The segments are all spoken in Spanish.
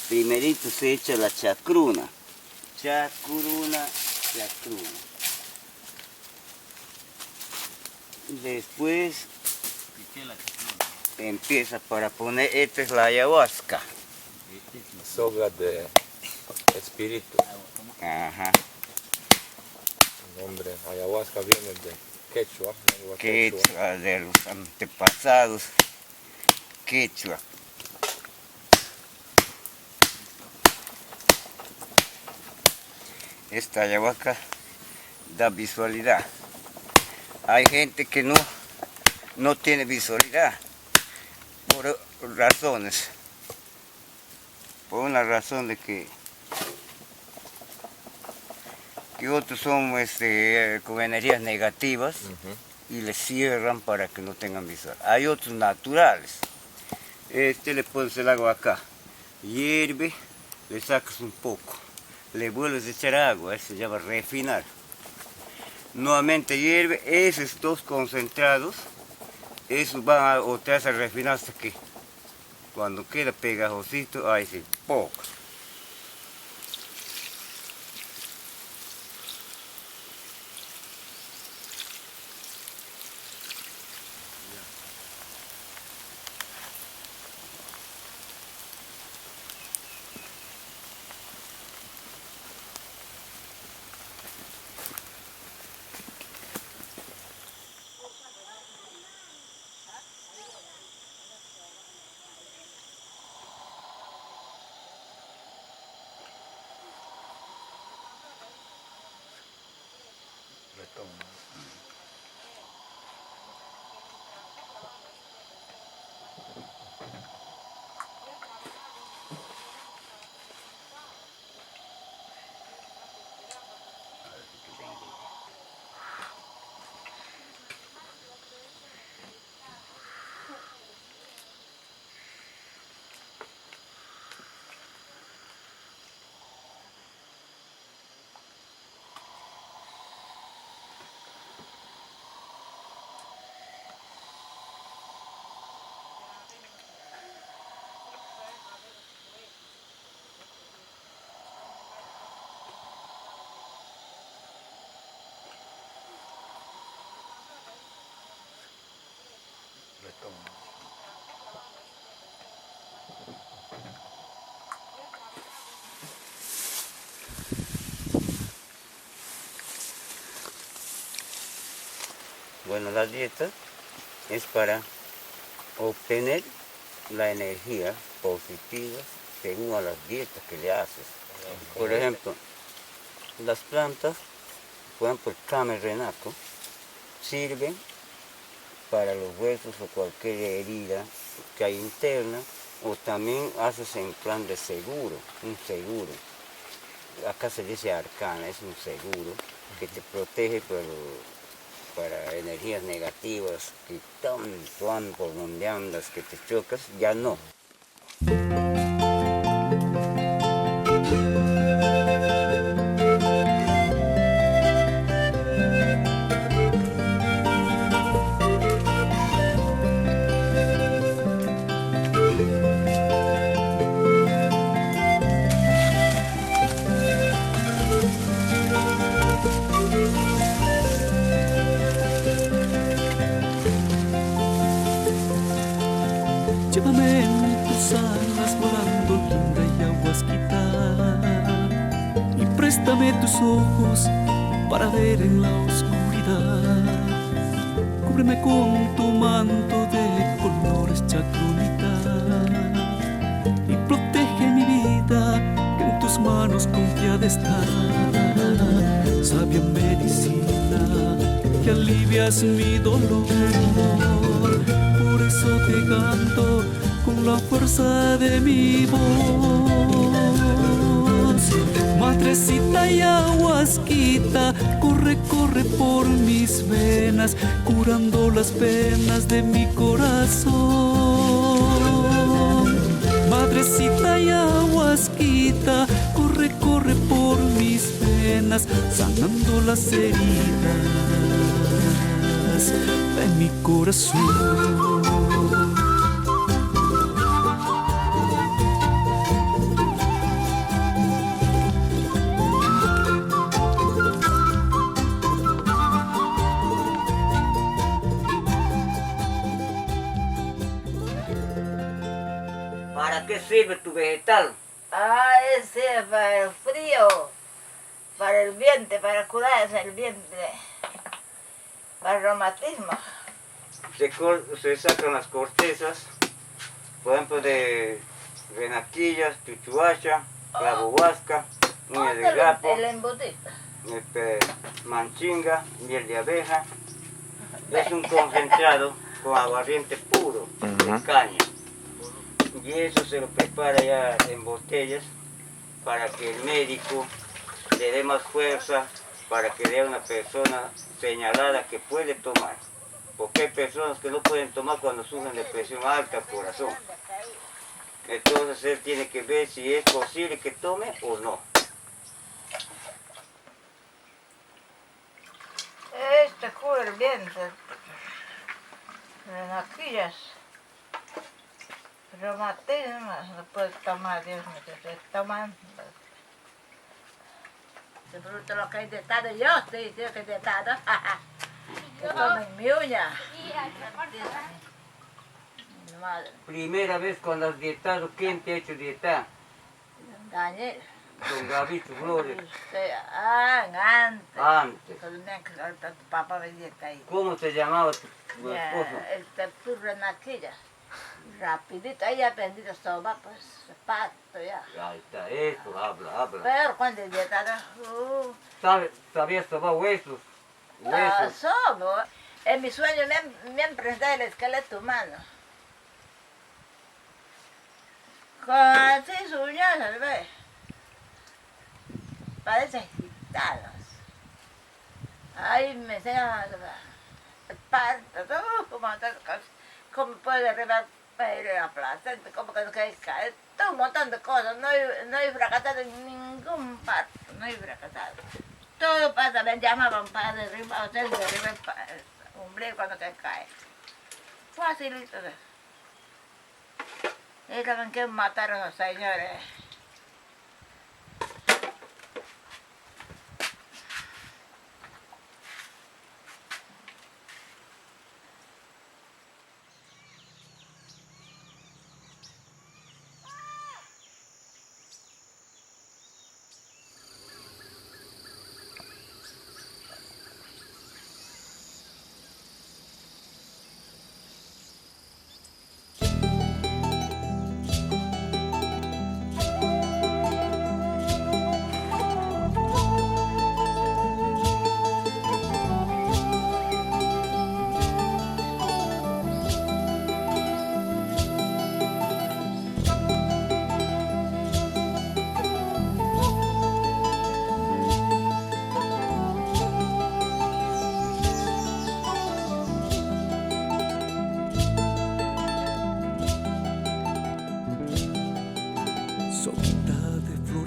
Primerito se echa la chacruna. Chacruna. Después empieza para poner, esta es la ayahuasca. Soga de espíritu. Ajá. El nombre ayahuasca viene de quechua. Lengua Quechua, de los antepasados. Quechua. Esta ayahuasca da visualidad. Hay gente que no tiene visualidad por razones. Por una razón de que otros son con energías negativas y le cierran para que no tengan visual. Hay otros naturales. Le pones el agua acá, hierve, le sacas un poco, le vuelves a echar agua, eso ya va a refinar. Nuevamente hierve, esos dos concentrados, esos van otra vez a refinar hasta que cuando queda pegajosito, ahí sí, poco. Bueno, la dieta es para obtener la energía positiva según a las dietas que le haces. Por ejemplo, las plantas, por ejemplo el camerrenaco, sirven para los huesos o cualquier herida que hay interna, o también haces en plan de seguro, un seguro. Acá se dice arcana, es un seguro que te protege para energías negativas, que tanto andas por donde andas, que te chocas, ya no. Llévame en tus alas volando linda y ayahuasquita, y préstame tus ojos para ver en la oscuridad. Cúbreme con tu manto de colores chacrunita y protege mi vida, que en tus manos confiada está. Sabia medicina que alivias mi dolor, por eso te canto con la fuerza de mi voz. Madrecita ayahuasquita, corre, corre por mis venas, curando las penas de mi corazón. Madrecita ayahuasquita, corre, corre por mis venas, sanando las heridas de mi corazón. sirve tu vegetal? Ah, ese es para el frío, para el vientre, para curarse el vientre, para el reumatismo. Se sacan las cortezas, por ejemplo, de renaquillas, chuchuacha, clavo huasca, uña de gapo, El embutido. manchinga, miel de abeja. Es un concentrado con aguardiente puro de caña. Y eso se lo prepara ya en botellas para que el médico le dé más fuerza, para que dé a una persona señalada que puede tomar. Porque hay personas que no pueden tomar cuando sufren de presión alta al corazón. Entonces él tiene que ver si es posible que tome o no. Este cubre el vientre, renaquillas, reumatismo, no puede tomar, Dios mío, se toman. Se pregunta lo que hay de tarde, yo estoy diciendo que de tarde, que tomen mi uña. Mi madre, Primera vez cuando has dietado, ¿quién te ha hecho dietar? Daniel. Don Gavito Flores. Antes. Antes. Cuando me tu papá me dieta ahí. ¿Cómo se llamaba tu esposo? Tu renaquilla. Rapidito, ahí aprendí a tomar, pues, pato ya. Ahí está, eso, habla. Pero cuando dieta, ¿Sabías tomar huesos? somo. En mi sueño me han prestado el esqueleto humano. Con así sus uñas, ¿ves? Parecen gitanos. Ahí me enseñan el parto, cómo puede arribar la placenta, cómo que cae, todo un montón de cosas. No he fracasado en ningún parto, no he fracasado. Todo pasa, me llamaban para derribar, de derribar el ombligo cuando cae. Facilito. Y también que mataron a los señores.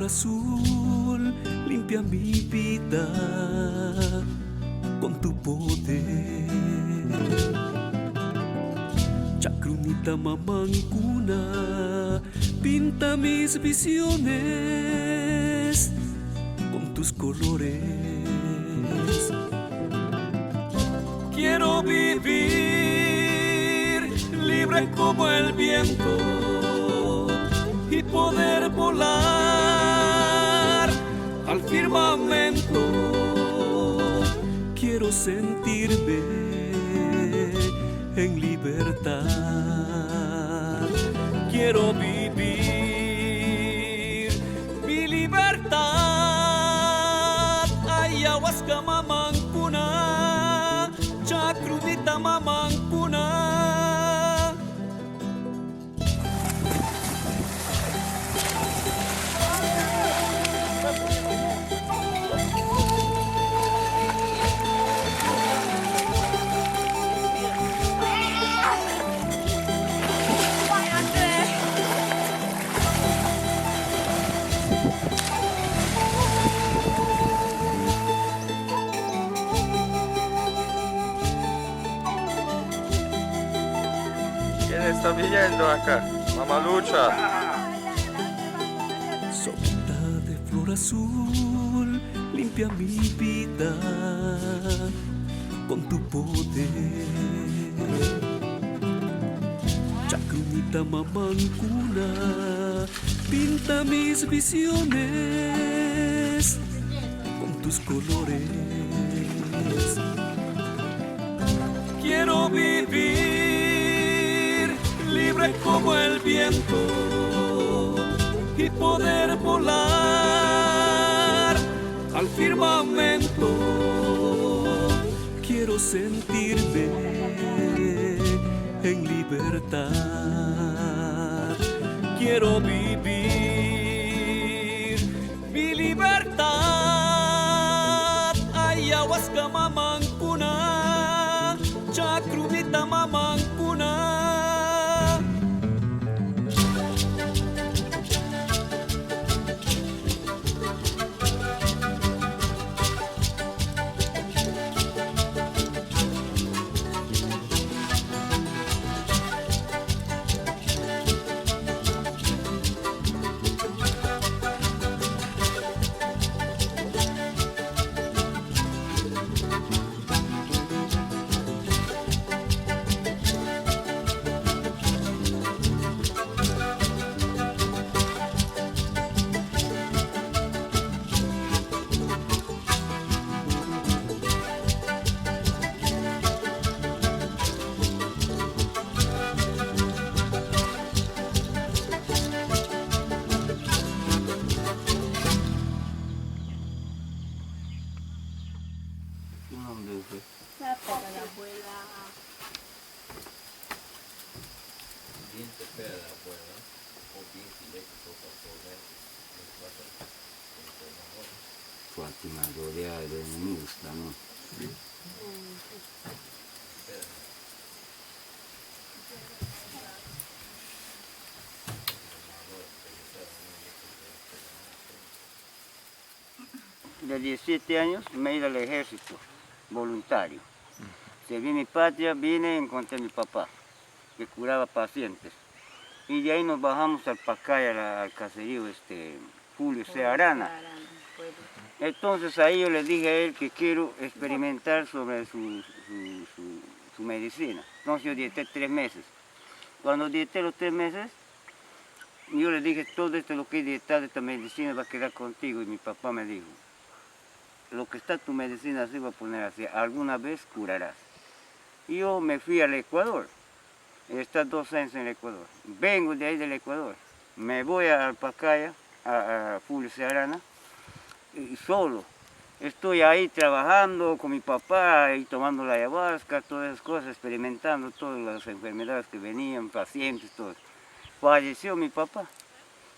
Azul, limpia mi vida con tu poder. Chacrunita mamancuna, pinta mis visiones con tus colores. Quiero vivir libre como el viento y poder volar al firmamento. Quiero sentirme en libertad. Quiero vivir mi libertad. Ayahuasca mamancuna, chacrunita mamancuna. ¿Quién está viniendo acá? Mamalucha. Sombra de flor azul, limpia mi vida con tu poder. Chacrunita mamancuna, Pinta mis visiones con tus colores. Quiero vivir libre como el viento y poder volar al firmamento. Quiero sentirme en libertad. Quiero vivir mi libertad. Ayahuasca mamancuna, chakrumita mamancuna. Fátima rodeada de enemigos también. De 17 años me he ido al ejército, voluntario. Serví mi patria, vine y encontré a mi papá, que curaba pacientes. Y de ahí nos bajamos al Pacaya, al caserío Julio C. Arana. Entonces ahí yo le dije a él que quiero experimentar sobre su medicina. Entonces yo dieté 3 meses. Cuando dieté los 3 meses, yo le dije, todo esto lo que he dietado, esta medicina va a quedar contigo. Y mi papá me dijo, lo que está tu medicina así va a poner así, alguna vez curarás. Y yo me fui al Ecuador. He estado 2 años en el Ecuador. Vengo de ahí del Ecuador. Me voy al Pacaya, a Julio C. Arana, y solo. Estoy ahí trabajando con mi papá y tomando la ayahuasca, todas esas cosas, experimentando todas las enfermedades que venían, pacientes, todo. Falleció mi papá.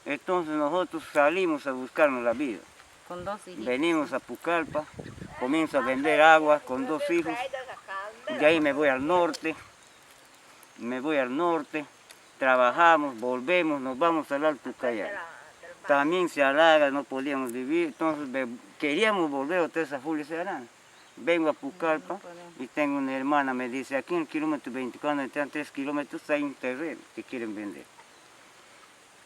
Entonces nosotros salimos a buscarnos la vida. Con 2 hijos. Venimos a Pucallpa, comienzo a vender agua con 2 hijos. De ahí me voy al norte. Trabajamos, volvemos, nos vamos al Alto Ucayali. También se halaga, no podíamos vivir, entonces queríamos volver otra vez a Julio C. Arana. Vengo a Pucallpa y tengo una hermana, me dice, aquí en el kilómetro 24, están 3 kilómetros, hay un terreno que quieren vender.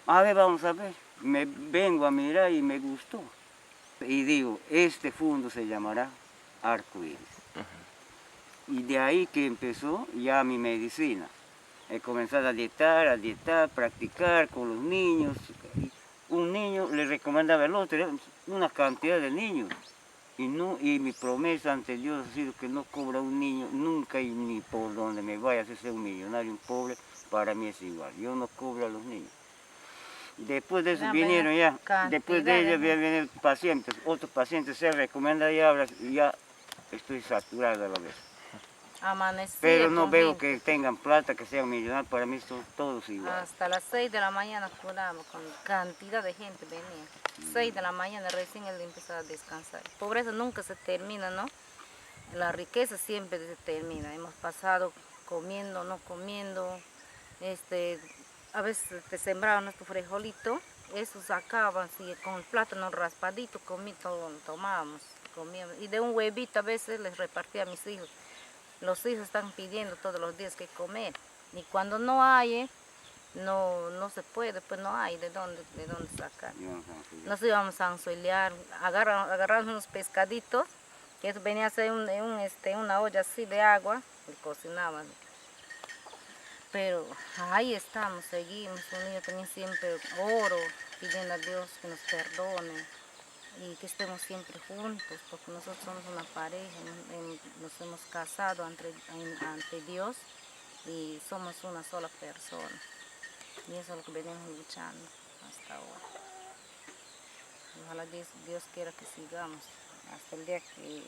A ver, vamos a ver. Me vengo a mirar y me gustó. Y digo, este fondo se llamará Arcoíris. Y de ahí que empezó ya mi medicina. He comenzado a dietar, practicar con los niños. Un niño le recomendaba al otro, una cantidad de niños. Y mi promesa ante Dios ha sido que no cobra un niño nunca, y ni por donde me vaya a ser un millonario, un pobre, para mí es igual. Yo no cobro a los niños. Después de eso vinieron ya, después de ellos vienen pacientes, otros pacientes se recomiendan y ahora ya estoy saturado a la vez. Amanecía Pero no con veo gente. que tengan plata, que sean millonarios, para mí son todos iguales. Hasta las 6 de la mañana curamos, con cantidad de gente venía. 6 de la mañana recién él empezaba a descansar. Pobreza nunca se termina, ¿no? La riqueza siempre se termina. Hemos pasado comiendo, no comiendo. A veces te sembraban nuestro frijolito, eso sacaban, así, con el plátano raspadito, tomábamos, comíamos. Y de un huevito a veces les repartía a mis hijos. Los hijos están pidiendo todos los días que comer. Y cuando no hay, no se puede, pues no hay de dónde sacar. Nos íbamos a anzuelear, agarramos unos pescaditos, que eso venía a ser una olla así de agua, y cocinaban. Pero ahí estamos, seguimos unidos, también siempre oro, pidiendo a Dios que nos perdone y que estemos siempre juntos, porque nosotros somos una pareja, nos hemos casado ante Dios y somos una sola persona. Y eso es lo que venimos luchando hasta ahora. Ojalá Dios quiera que sigamos hasta el día que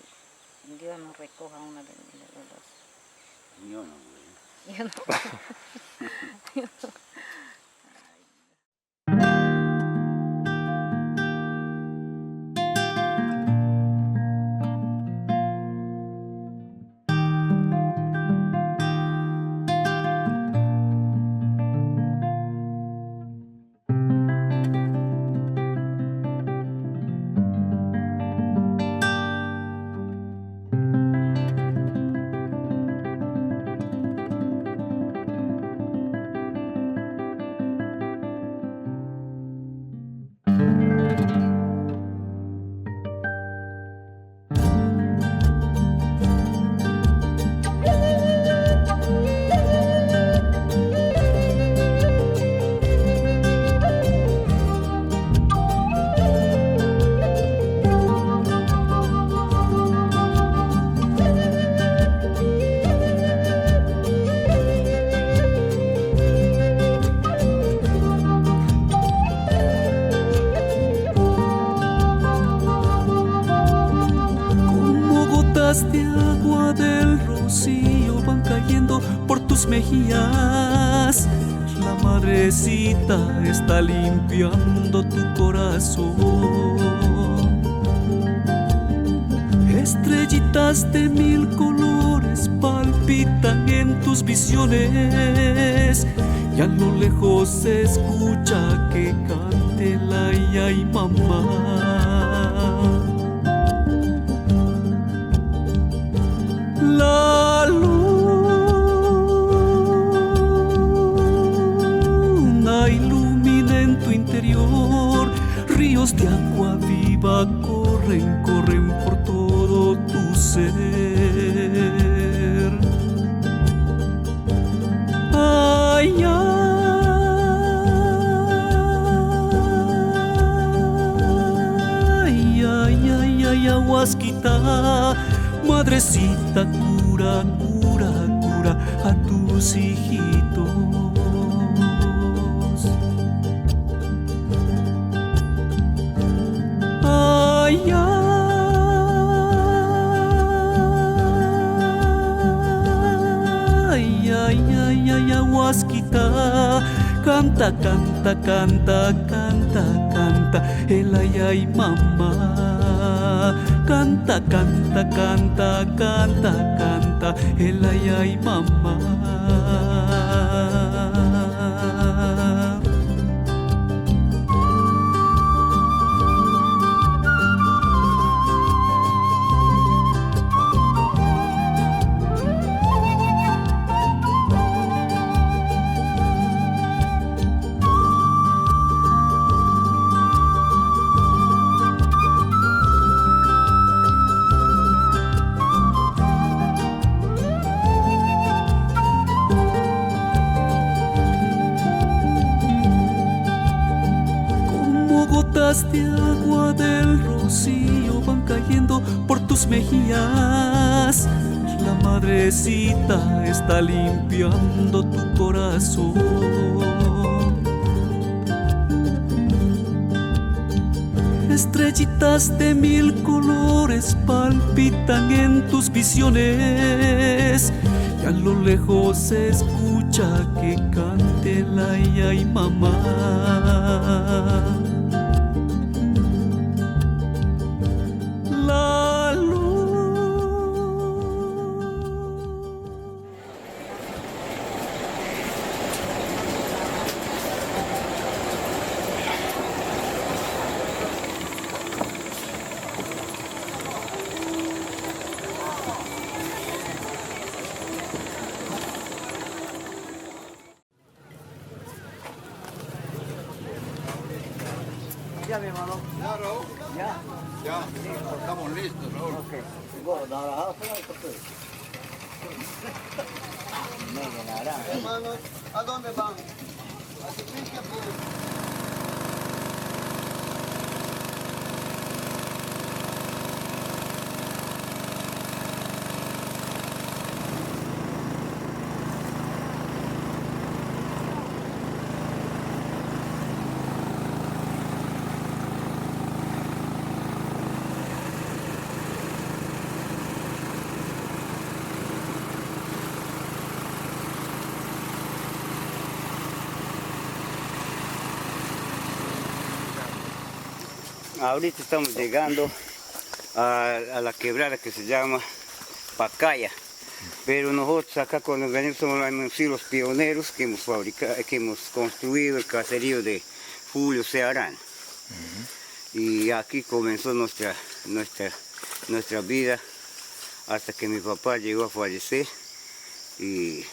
Dios nos recoja una de los dos. Yo no, güey. Yo no. De agua del rocío van cayendo por tus mejillas. La madrecita está limpiando tu corazón. Estrellitas de 1000 colores palpitan en tus visiones. Y a lo lejos se escucha que cante la ay mamá. La luna ilumina en tu interior, ríos de agua viva corren, corren por todo tu ser. Ay, ay, ay, ay, ay, Aguasquita, madrecita, cura, cura, cura a tus hijitos. Ay, ay, ay, ay, ay, Aguasquita, canta, canta, canta, canta, canta, el ay, ay, mamá. Canta, canta, canta, canta, canta, el ay, ay, mamá. De agua del rocío van cayendo por tus mejillas. La madrecita está limpiando tu corazón. Estrellitas de 1000 colores palpitan en tus visiones. Y a lo lejos se escucha que cante la ay, ay, mamá. Ya, mi hermano. Ya, Raúl. Ya. Ya, estamos listos, Raúl. Ok. Bueno, ahora, Medio naranja. Hermanos, ¿a dónde van? A Chiquique, pues. Ahorita estamos llegando a la quebrada que se llama Pacaya, pero nosotros acá cuando venimos somos los pioneros que hemos construido el caserío de Julio Cearán. Y aquí comenzó nuestra vida hasta que mi papá llegó a fallecer y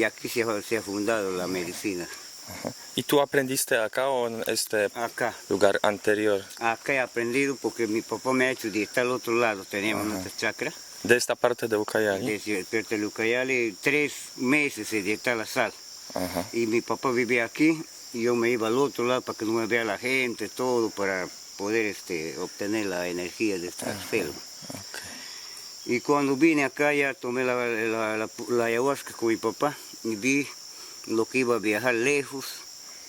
aquí se ha fundado la medicina. Ajá. ¿Y tú aprendiste acá o en este Acá. lugar anterior? Acá he aprendido porque mi papá me ha hecho de estar al otro lado, teníamos nuestra chacra. De esta parte de Ucayali. Desde el puerto de Ucayali, 3 meses de estar la sal. Ajá. Y mi papá vivía aquí y yo me iba al otro lado para que no me vea la gente, todo, para poder obtener la energía de esta selva. Okay. Y cuando vine acá ya tomé la ayahuasca con mi papá y vi lo que iba a viajar lejos,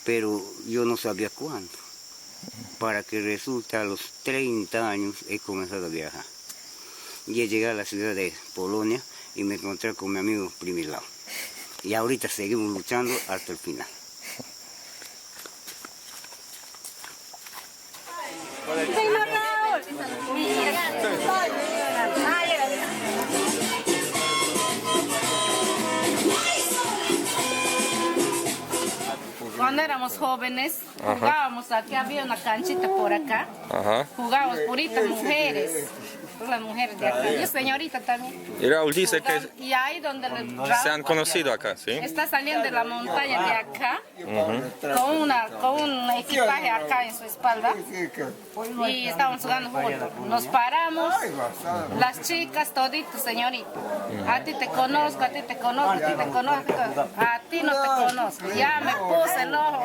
pero yo no sabía cuándo. Para que resulte a los 30 años he comenzado a viajar. Y he llegado a la ciudad de Polonia y me encontré con mi amigo Primislao. Y ahorita seguimos luchando hasta el final. Cuando éramos jóvenes, jugábamos aquí, había una canchita por acá. Jugábamos puritas mujeres. Las mujeres de acá. Yo señorita también. Y Raúl dice que Y ahí donde se han conocido acá, ¿sí? está saliendo de la montaña de acá, con un equipaje acá en su espalda, y estábamos jugando juntos. Nos paramos, las chicas, toditos, señorita. A ti te conozco, a ti te conozco, a ti te conozco, a ti no te conozco. Ya me puse el ojo.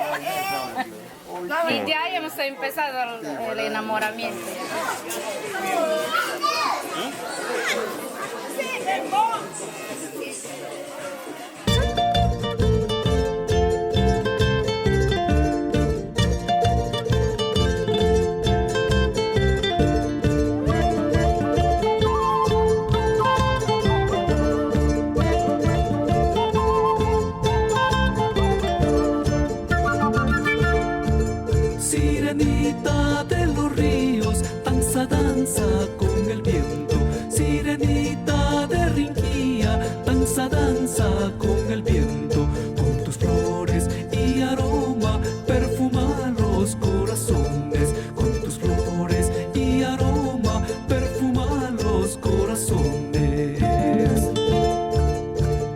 Y de ahí hemos empezado el enamoramiento. Sirenita de los ríos, danza, danza con el viento. Sirenita de Rinquía, danza, danza con el viento. Con tus flores y aroma, perfuma los corazones. Con tus flores y aroma, perfuma los corazones.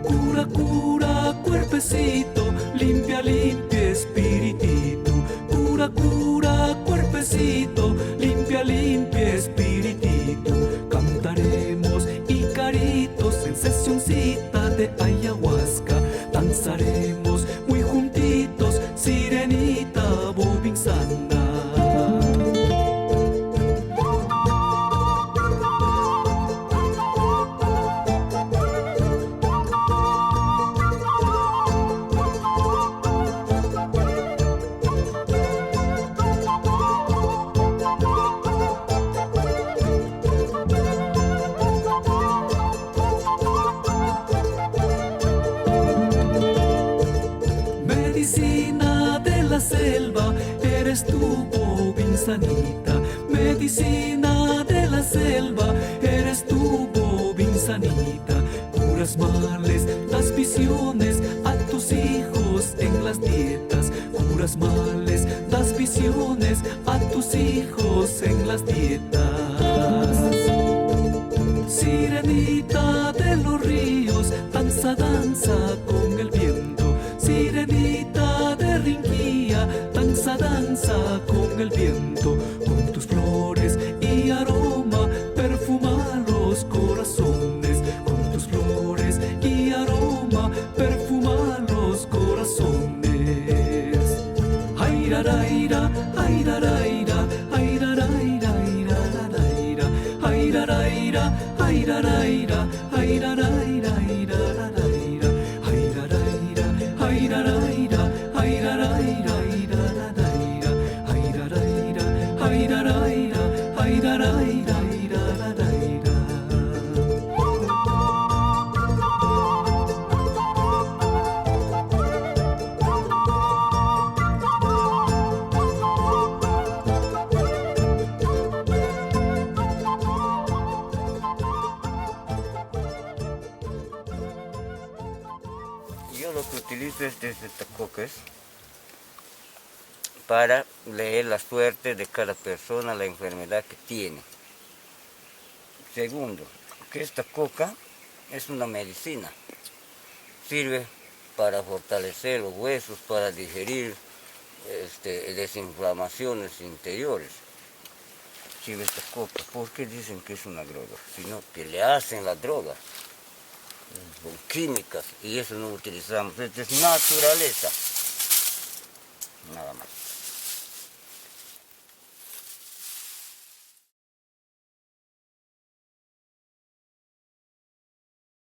Cura, cura, cuerpecito, limpia, limpia, espiritito. Cura, cura, cuerpecito, limpia, limpia, espiritito. Cantaremos icaritos en sesioncita de ayahuasca. Danzaremos muy juntitos, sirenita bobinsana. Medicina de la selva, eres tú, bobinsanita. Medicina de la selva, eres tú, bobinsanita. Curas males, das visiones a tus hijos en las dietas. Curas males, das visiones a tus hijos en las dietas. Sirenita de los ríos, danza, danza con el viento. Sirenita de Rinquía, danza, danza con el viento. Con tus flores y aroma, perfuma los corazones. Con tus flores airaraira, airaraira, airaraira, airaraira, airaraira, airaraira, airaraira, airaraira, airaraira, airaraira, airaraira, airaraira. Yo lo que utilizo es desde tacoques para leer la suerte de cada persona, la enfermedad que tiene. Segundo, que esta coca es una medicina. Sirve para fortalecer los huesos, para digerir desinflamaciones interiores. Sirve esta coca. ¿Por qué dicen que es una droga? Sino que le hacen la droga con químicas y eso no utilizamos. Esto es naturaleza. Nada más.